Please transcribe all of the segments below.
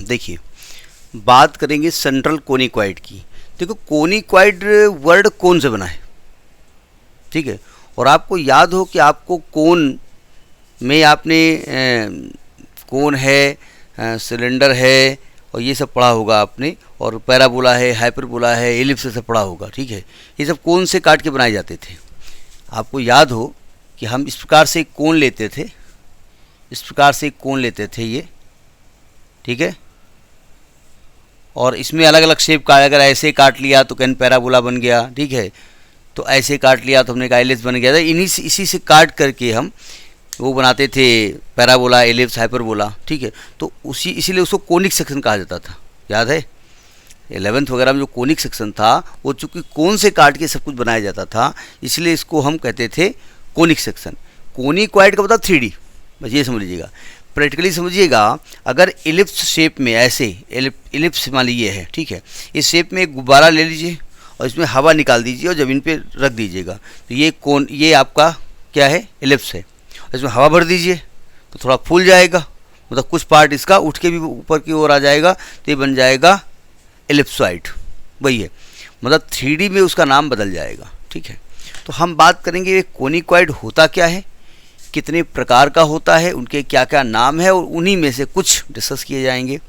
देखिए, बात करेंगे सेंट्रल कोनिक्वाइड की। देखो, कोनिक्वाइड वर्ड कोन से बना है, ठीक है। और आपको याद हो कि आपको कोन में आपने कोन है, सिलेंडर है और ये सब पढ़ा होगा आपने, और पैराबोला है, हाइपरबोला है, एलिप्स से पढ़ा होगा, ठीक है। ये सब कोन से काट के बनाए जाते थे। आपको याद हो कि हम इस प्रकार से एक कोन लेते थे, इस प्रकार से एक कोन लेते थे ये, ठीक है। और इसमें अलग अलग शेप का, अगर ऐसे काट लिया तो कैन पैराबोला बन गया, ठीक है। तो ऐसे काट लिया तो हमने कहा एलिप्स बन गया था। इसी से काट करके हम वो बनाते थे पैराबोला, एलिप्स, हाइपरबोला, ठीक है। तो इसीलिए उसको कोनिक सेक्शन कहा जाता था। याद है 11th वगैरह में जो कोनिक सेक्शन था वो चूँकि कोन से काट के सब कुछ बनाया जाता था, इसलिए इसको हम कहते थे कोनिक सेक्शन। कोनिक्वाइड का मतलब 3D, बस ये समझ लीजिएगा। प्रैक्टिकली समझिएगा, अगर एलिप्स शेप में ऐसे एलिप्स मान लीजिए है, ठीक है। इस शेप में एक गुब्बारा ले लीजिए और इसमें हवा निकाल दीजिए और ज़मीन पे रख दीजिएगा, तो ये आपका क्या है, एलिप्स है। इसमें हवा भर दीजिए तो थोड़ा फूल जाएगा, मतलब कुछ पार्ट इसका उठ के भी ऊपर की ओर आ जाएगा, तो ये बन जाएगा एलिप्सॉइड। वही है, मतलब 3D में उसका नाम बदल जाएगा, ठीक है। तो हम बात करेंगे कोनिक्वाइड होता क्या है, कितने प्रकार का होता है, उनके क्या क्या नाम है, और उन्हीं में से कुछ डिस्कस किए जाएंगे।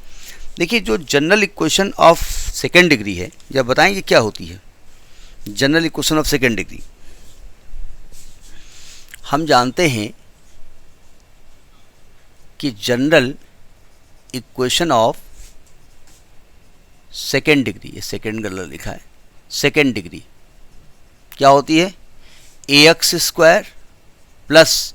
देखिए, जो general equation of second degree है, जब बताएंगे क्या होती है general equation of second degree. हम जानते हैं कि general equation of second degree, ये सेकेंड गलत लिखा है, सेकेंड डिग्री क्या होती है, ax square plus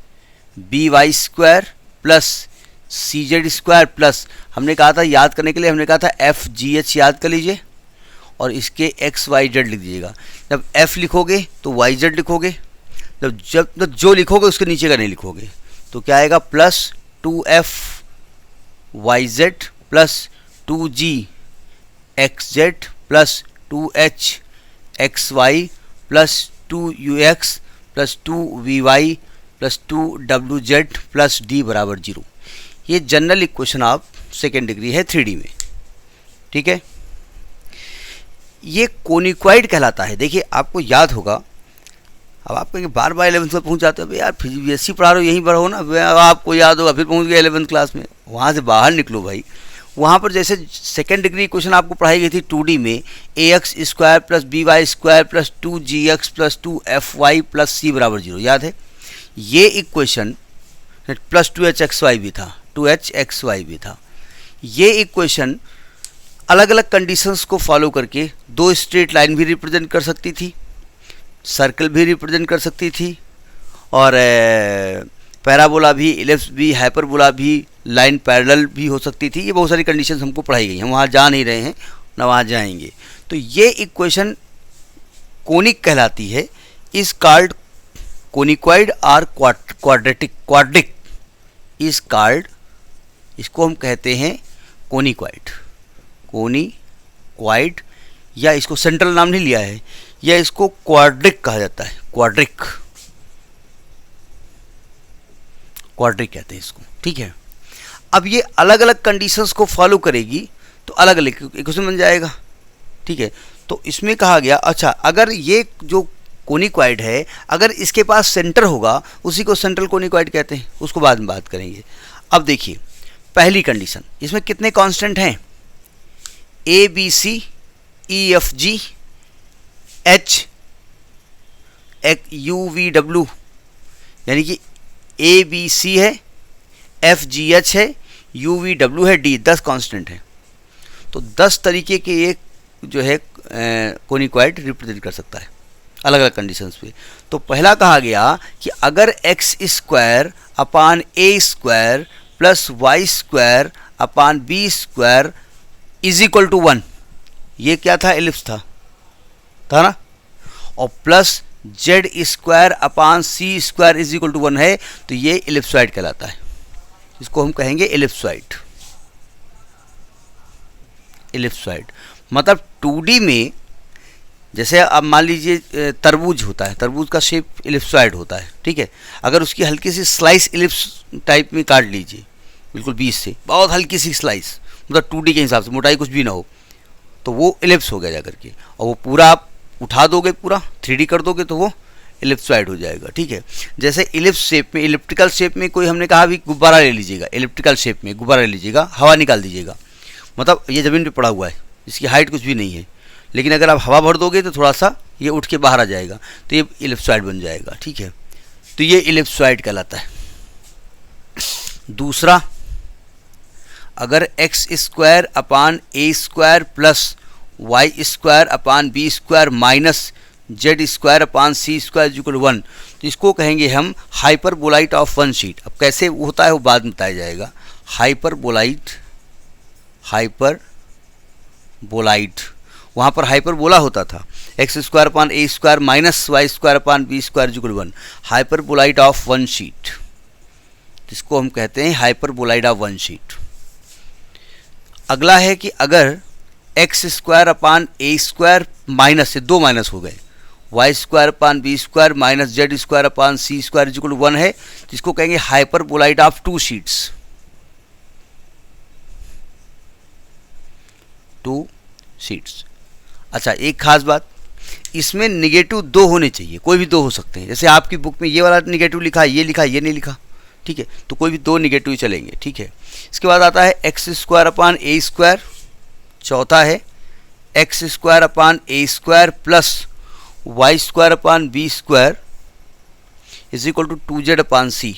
by square plus cz square plus, हमने कहा था याद करने के लिए, हमने कहा था fgh याद कर लीजिए और इसके xyz लिख दीजिएगा। जब f लिखोगे तो yz लिखोगे, जब जो लिखोगे उसके नीचे का नहीं लिखोगे, तो क्या आएगा, plus 2fyz plus 2gxz plus 2hxy plus 2ux plus 2vy plus 2wz plus d बराबर 0। ये general equation of second degree है 3D में, ठीक है। ये कोनिक्वाइड कहलाता है। देखिए, आपको याद होगा, अब आप कहेंगे बार बार 11th में पहुंच जाते हो, यार BSc पढ़ा रहे हो, यहीं पर हो ना, आपको याद होगा, फिर पहुंच गए 11th क्लास में। वहाँ से बाहर निकलो भाई, वहाँ पर जैसे सेकेंड डिग्री इक्वेशन आपको पढ़ाई गई थी 2D में, ax square plus by square plus 2gx plus 2fy plus c बराबर 0, याद है। ये इक्वेशन प्लस 2hxy भी था, 2hxy भी था। ये इक्वेशन अलग अलग कंडीशंस को फॉलो करके दो स्ट्रेट लाइन भी रिप्रेजेंट कर सकती थी, सर्कल भी रिप्रेजेंट कर सकती थी, और पैराबोला भी, एलिप्स भी, हाइपरबोला भी, लाइन पैरेलल भी हो सकती थी। ये बहुत सारी कंडीशंस हमको पढ़ाई गई, हम वहाँ जा नहीं रहे हैं, ना वहाँ जाएंगे। तो ये इक्वेशन कोनिक कहलाती है, इज कॉल्ड कोनिक्वाइड और क्वाड्रिक इज कॉल्ड, इसको हम कहते हैं कोनिक्वाइड, कोनिक्वाइड, या इसको सेंट्रल नाम नहीं लिया है, या इसको क्वाड्रिक कहा जाता है, क्वाड्रिक कहते हैं इसको, ठीक है। अब ये अलग अलग कंडीशंस को फॉलो करेगी तो अलग अलग इक्वेशन बन जाएगा, ठीक है। तो इसमें कहा गया, अच्छा, अगर ये जो कोनिक्वाइड है, अगर इसके पास सेंटर होगा, उसी को सेंट्रल कोनिक्वाइड कहते हैं, उसको बाद में बात करेंगे। अब देखिए, पहली कंडीशन, इसमें कितने कांस्टेंट हैं, A B C E F G H U V W, यानी कि ए बी सी है, एफ जी एच है, यू वी डब्ल्यू है, डी, 10 कांस्टेंट है। तो 10 तरीके के एक जो है कोनिक्वाइड रिप्रेजेंट कर सकता है अलग अलग कंडीशंस पे। तो पहला कहा गया कि अगर x square upon a square plus y square upon b square is equal to 1, ये क्या था, एलिप्स था ना, और plus z square upon c square is equal to 1 है, तो ये एलिप्सॉइड कहलाता है। इसको हम कहेंगे एलिप्सॉइड। एलिप्सॉइड मतलब 2D में, जैसे अब मान लीजिए तरबूज होता है, तरबूज का शेप एलिप्सॉइड होता है, ठीक है। अगर उसकी हल्की सी स्लाइस एलिप्स टाइप में काट लीजिए, बिल्कुल बीच से बहुत हल्की सी स्लाइस, मतलब 2D के हिसाब से, मोटाई कुछ भी ना हो, तो वो इलिप्स हो गया जा करके। और वो पूरा आप उठा दोगे, पूरा 3D कर दोगे तो वो इलिप्सॉइड हो जाएगा, ठीक है। जैसे इलिप्स शेप में, इलिप्टिकल शेप में कोई हमने कहा भी गुब्बारा ले लीजिएगा, इलिप्टिकल शेप में गुब्बारा ले लीजिएगा, हवा निकाल दीजिएगा, मतलब ये ज़मीन पे पड़ा हुआ है, इसकी हाइट कुछ भी नहीं है, लेकिन अगर आप हवा भर दोगे तो थोड़ा सा ये उठ के बाहर आ जाएगा, तो ये इलिप्सॉइड बन जाएगा, ठीक है। तो ये इलिप्सॉइड कहलाता है। दूसरा, अगर x square upon a square plus y square upon b square minus z square upon c square equal 1, तो इसको कहेंगे हम हाइपरबोलाइट ऑफ वन शीट। अब कैसे होता है वो बाद में बताया जाएगा। हाइपरबोलाइट, हाइपरबोलाइट, वहाँ पर हाइपरबोला होता था, x square upon a square minus y square upon b square equal 1, hyperboloid of one sheet, जिसको हम कहते हैं हाइपरबोलाइट ऑफ वन शीट। अगला है कि अगर x square upon a square minus से 2 माइनस हो गए, y square upon b square minus z square upon c square equal 1 है, जिसको कहेंगे हाइपरबोलाइट ऑफ 2 शीट्स, 2 शीट्स। अच्छा, एक खास बात, इसमें निगेटिव 2 होने चाहिए, कोई भी 2 हो सकते हैं। जैसे आपकी बुक में ये वाला निगेटिव लिखा है, ये लिखा, ये नहीं लिखा, ठीक है, तो कोई भी 2 निगेटिव चलेंगे, ठीक है। इसके बाद आता है x square upon a square, चौथा है x square upon a square plus y square upon b square is equal to 2z upon c,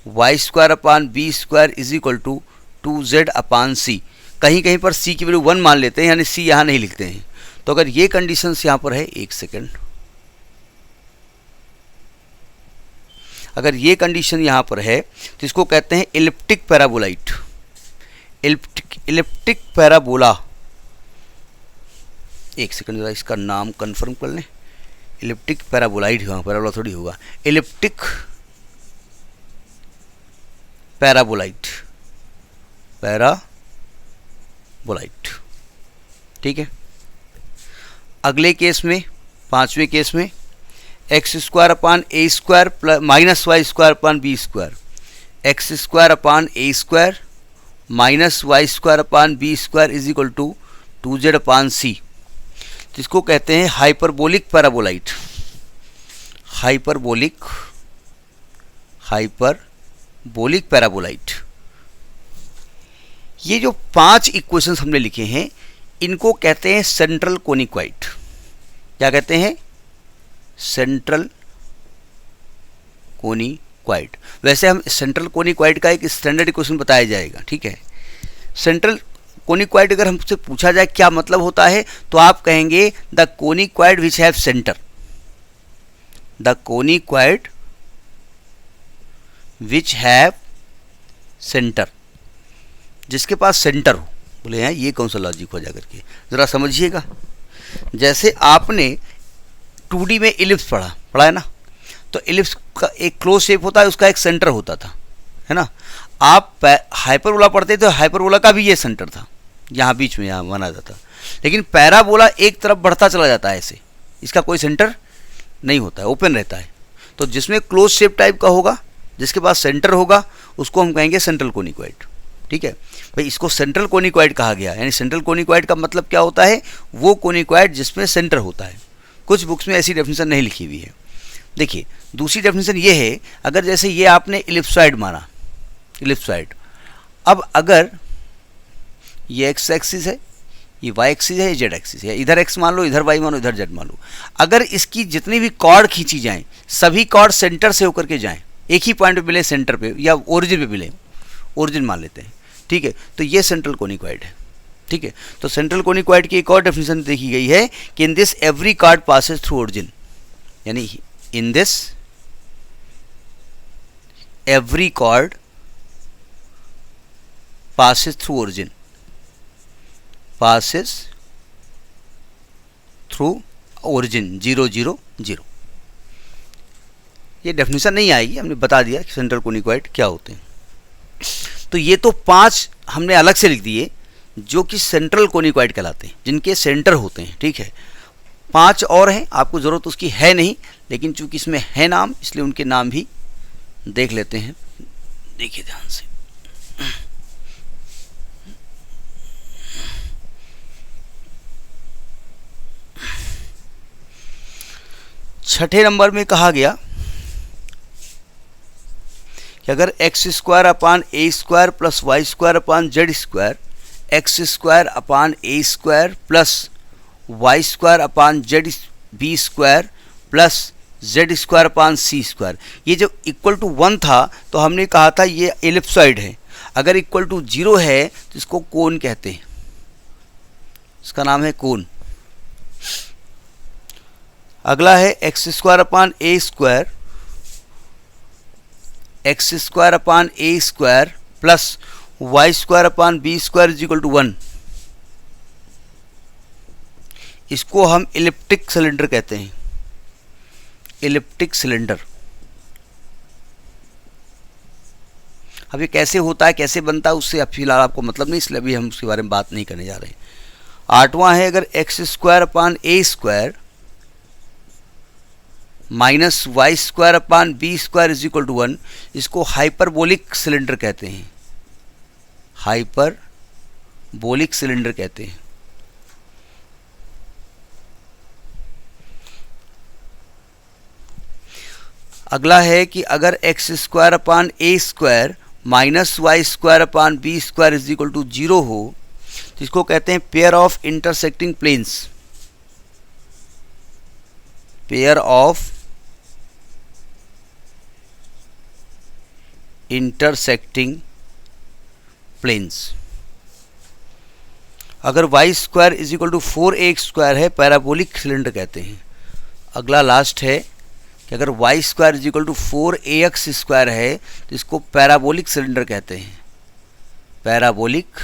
y square upon b square is equal to 2z upon c. कहीं कहीं पर सी की value 1 मान लेते हैं, यानी सी यहाँ नहीं लिखते हैं। तो अगर ये कंडीशंस यहाँ पर है, एक सेकेंड, अगर ये कंडीशन यहाँ पर है तो इसको कहते हैं इलिप्टिक पैराबोलाइट। इलिप्टिक पैराबोला, एक सेकंड जरा इसका नाम कंफर्म कर लें। इलिप्टिक पैराबोलाइट होगा, पैराबोला थोड़ी होगा, इलिप्टिक पैराबोलाइट, पैराबोलाइट, ठीक है। अगले केस में, 5वें केस में, x square upon a square plus minus y square upon b square, x square upon a square minus y square upon b square is equal to 2z upon c, जिसको कहते हैं hyperbolic पैराबोलाइट। Hyperbolic पैराबोलाइट। ये जो 5 equations हमने लिखे हैं, इनको कहते हैं सेंट्रल कोनिक्वाइट। क्या कहते हैं? सेंट्रल कोनिक्वाइट। वैसे हम सेंट्रल कोनिक्वाइट का एक स्टैंडर्ड इक्वेशन बताया जाएगा, ठीक है। सेंट्रल कोनिक्वाइट अगर हमसे पूछा जाए क्या मतलब होता है, तो आप कहेंगे the conicoid which have centre, the conicoid which have centre, जिसके पास सेंटर हो। बोले हैं ये कौन सा लॉजिक हो जाकर के, जरा समझिएगा। जैसे आपने 2D में इलिप्स पढ़ा है ना, तो इलिप्स का एक क्लोज शेप होता है, उसका एक सेंटर होता था, है ना। आप हाइपरबोला पढ़ते थे, हाइपरबोला का भी ये सेंटर था, यहाँ बीच में यहाँ बना जाता। लेकिन पैराबोला एक तरफ बढ़ता चला जाता है ऐसे, इसका कोई सेंटर नहीं होता है, ओपन रहता है। तो जिसमें क्लोज शेप टाइप का होगा, जिसके पास सेंटर होगा, उसको हम कहेंगे सेंट्रल कोनिक्वाइट, ठीक है भाई। इसको सेंट्रल कोनिक्वाइट कहा गया, यानी सेंट्रल कोनिक्वाइट का मतलब क्या होता है, वो कोनिक्वाइट जिसमें सेंटर होता है। कुछ बुक्स में ऐसी डेफिनेशन नहीं लिखी हुई है। देखिए दूसरी डेफिनेशन ये है, अगर जैसे ये आपने इलिप्सॉइड माना, इलिप्सॉइड, अब अगर ये एक्स एक्सिस है, ये वाई एक्सिस है, ये जेड एक्सिस है, इधर एक्स मान लो, इधर वाई मान लो, इधर जेड मान लो। अगर इसकी जितनी भी कॉर्ड खींची जाएं, सभी कॉर्ड सेंटर से होकर के जाएं, एक ही पॉइंट पे मिले, सेंटर पे या ओरिजिन पे मिले, ओरिजिन मान लेते हैं, ठीक है। तो ये सेंट्रल कोनिक्वाइट है, ठीक है। तो सेंट्रल कोनिक्वाइट की एक और डेफिनेशन देखी गई है कि in this every chord passes through origin, यानी in this every chord passes through origin, passes through origin 0 0 0। ये डेफिनेशन नहीं आएगी, हमने बता दिया कि सेंट्रल कोनिक्वाइट क्या होते हैं। तो ये तो 5 हमने अलग से लिख दिए जो कि सेंट्रल कोनिक्वाइट कहलाते हैं, जिनके सेंटर होते हैं, ठीक है। 5 और हैं, आपको ज़रूरत उसकी है नहीं, लेकिन चूंकि इसमें है नाम, इसलिए उनके नाम भी देख लेते हैं। देखिए ध्यान से, छठे नंबर में कहा गया कि अगर x square upon a square plus y square upon z square, x square upon a square plus y square upon z b square plus z square upon c square, ये जब इक्वल टू 1 था तो हमने कहा था ये ellipsoid है। अगर इक्वल टू 0 है तो इसको कोन कहते हैं, इसका नाम है कोन। अगला है x square upon a square, x square upon a square plus y square upon b square is equal to 1। इसको हम इलिप्टिक सिलेंडर कहते हैं, इलिप्टिक सिलेंडर। अब ये कैसे होता है, कैसे बनता है, उससे अब फिलहाल आपको मतलब नहीं, इसलिए अभी हम उसके बारे में बात नहीं करने जा रहे। आठवां है अगर x square upon a square minus y square upon b square is equal to 1, इसको हाइपरबोलिक सिलेंडर कहते हैं, हाइपरबोलिक सिलेंडर कहते हैं। अगला है कि अगर x square upon a square minus y square upon b square is equal to 0 हो तो इसको कहते हैं pair of intersecting planes, pair of intersecting planes. अगर y square is equal to 4ax square है, पैराबोलिक सिलेंडर कहते हैं। अगला लास्ट है कि अगर y square is equal to 4ax square है तो इसको पैराबोलिक सिलेंडर कहते हैं, पैराबोलिक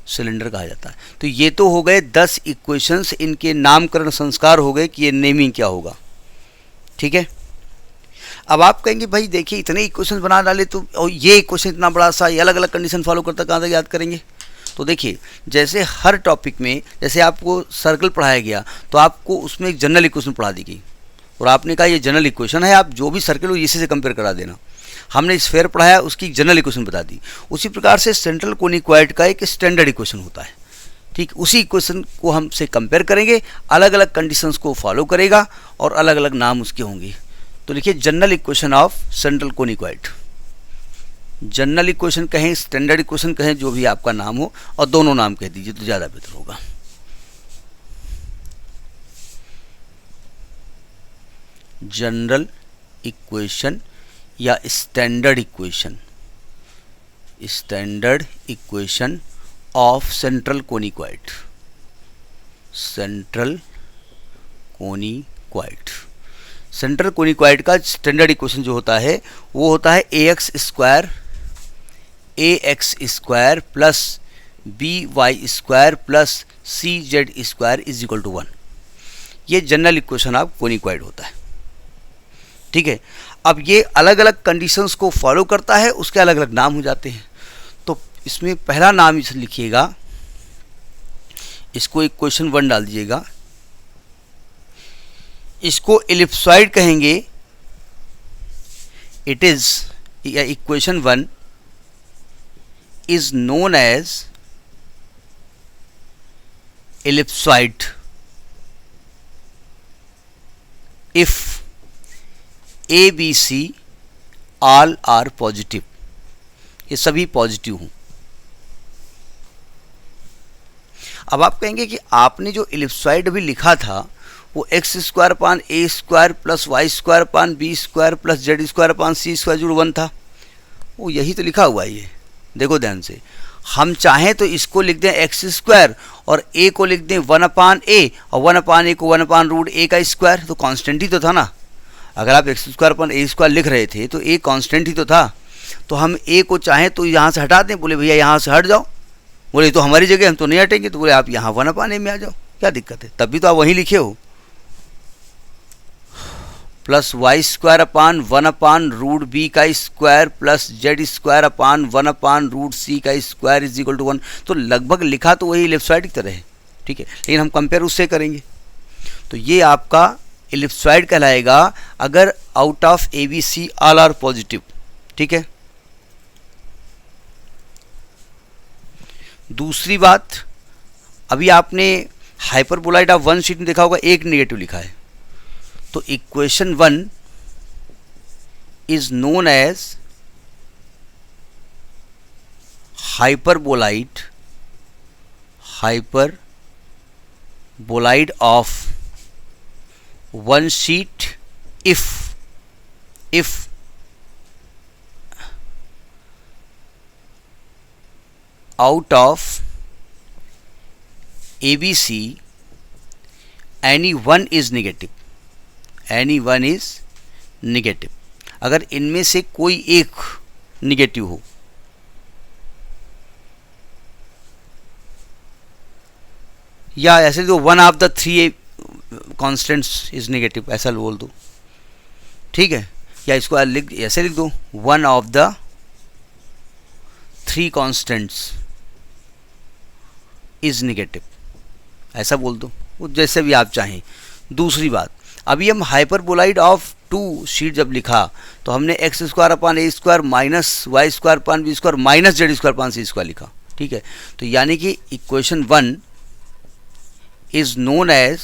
सिलेंडर कहा जाता है। तो ये तो हो गए 10 इक्वेशंस, इनके नामकरण संस्कार हो गए कि ये नेमिंग क्या होगा। ठीक है, अब आप कहेंगे भाई देखिए इतने इक्वेशन बना डाले तो, और ये इक्वेशन इतना बड़ा सा, ये अलग अलग कंडीशन फॉलो करता, कहाँ तक याद करेंगे। तो देखिए जैसे हर टॉपिक में, जैसे आपको सर्कल पढ़ाया गया तो आपको उसमें एक जनरल इक्वेशन पढ़ा दी गई और आपने कहा ये जनरल इक्वेशन है, आप जो भी सर्कल हो इसी से कंपेयर करा देना। हमने स्फीयर पढ़ाया, उसकी जनरल इक्वेशन बता दी। उसी प्रकार से सेंट्रल कोनिक्वाइड का एक स्टैंडर्ड इक्वेशन होता है। ठीक, उसी इक्वेशन को हमसे कंपेयर करेंगे, अलग अलग कंडीशंस को फॉलो करेगा और अलग अलग नाम उसके होंगे। तो लिखिए general equation of central conicoid, general equation कहें, स्टैंडर्ड इक्वेशन कहें, जो भी आपका नाम हो, और दोनों नाम कह दीजिए तो ज़्यादा बेहतर होगा। जनरल इक्वेशन या standard equation, standard equation of central conicoid, central conicoid. Central conicoid का स्टैंडर्ड इक्वेशन जो होता है वो होता है ax square plus by square plus cz square is equal to 1। ये जनरल इक्वेशन ऑफ कोनिक्वाइड होता है। ठीक है, अब ये अलग अलग कंडीशंस को फॉलो करता है, उसके अलग अलग नाम हो जाते हैं। तो इसमें पहला नाम इसे लिखिएगा, इसको इक्वेशन 1 डाल दीजिएगा, इसको एलिप्सॉइड कहेंगे। It is equation 1 is known as ellipsoid if a B c all are positive, ये सभी पॉजिटिव हों। अब आप कहेंगे कि आपने जो एलिप्सॉइड अभी लिखा था वो x square upon a square plus y square upon b square plus z square upon c square जुड़ 1 था, वो यही तो लिखा हुआ है। ये देखो ध्यान से, हम चाहें तो इसको लिख दें एक्स स्क्वायर और ए को लिख दें 1 अपान ए और 1 अपान ए को 1 अपान रूट ए का स्क्वायर, तो कांस्टेंट ही तो था ना। अगर आप x square upon a square लिख रहे थे तो ए कांस्टेंट ही तो था। तो हम ए को चाहें तो यहाँ से हटा दें, बोले भैया यहाँ से हट जाओ, बोले तो हमारी जगह हम तो नहीं हटेंगे, तो बोले आप यहाँ 1 अपान ए में आ जाओ, क्या दिक्कत है, तब भी तो आप वहीं लिखे हो। Plus y square upon 1 upon root b का square plus z square upon 1 upon root c का स्क्वायर इज इक्वल टू 1। तो लगभग लिखा तो वही एलिप्सॉइड की तरह है। ठीक है, लेकिन हम कंपेयर उससे करेंगे। तो ये आपका एलिप्सॉइड कहलाएगा अगर out of a B c all are positive. ठीक है, दूसरी बात, अभी आपने हाइपरबोलॉइड ऑफ 1 शीट में देखा होगा एक नेगेटिव लिखा है, तो equation 1 is known as hyperboloid of one sheet if out of ABC any one is negative, अगर इनमें से कोई एक निगेटिव हो, या ऐसे दो one of the three constants is negative, ऐसा बोल दो, ठीक है। या इसको ऐसे लिख दो, one of the three constants is negative, ऐसा बोल दो, वो जैसे भी आप चाहें। दूसरी बात, अभी हम हाइपरबोलाइड ऑफ टू शीट जब लिखा तो हमने x square upon a square minus y square upon b square minus z square upon c square लिखा, ठीक है। तो यानी कि equation 1 is known as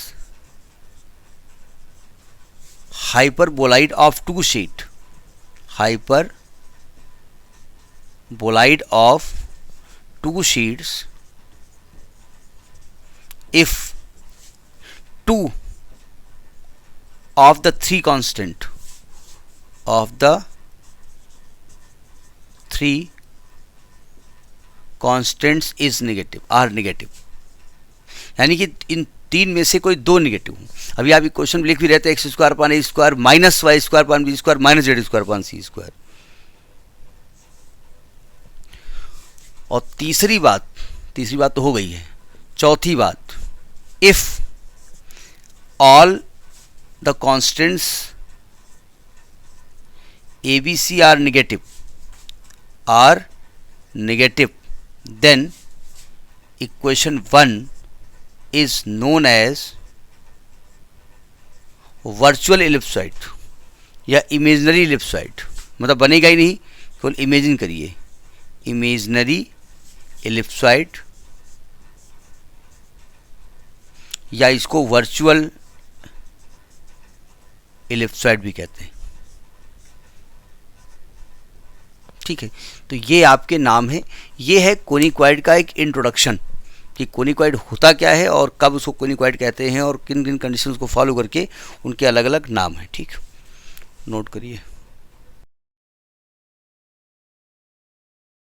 hyperboloid of two sheet, hyperboloid of two sheets if two of the three constant of the three constants is negative, are negative, यानी कि इन तीन में से कोई दो निगेटिव हो। अभी आप क्वेश्चन लिख भी रहते हैं x square upon a square minus y square upon b square minus z square upon c square. और तीसरी बात तो हो गई है। चौथी बात, if all the constants a B c are negative then equation 1 is known as virtual ellipsoid या इमेजनरी इलिप्सॉइड, मतलब बनेगा ही नहीं, केवल इमेजिन करिए, इमेजनरी इलिप्सॉइड, या इसको वर्चुअल इलिप्सॉइड भी कहते हैं, ठीक है। तो ये आपके नाम है, ये है कोनिक्वाइड का एक इंट्रोडक्शन कि कोनिक्वाइड होता क्या है और कब उसको कोनिक्वाइड कहते हैं और किन किन कंडीशंस को फॉलो करके उनके अलग अलग नाम हैं, ठीक, नोट करिए।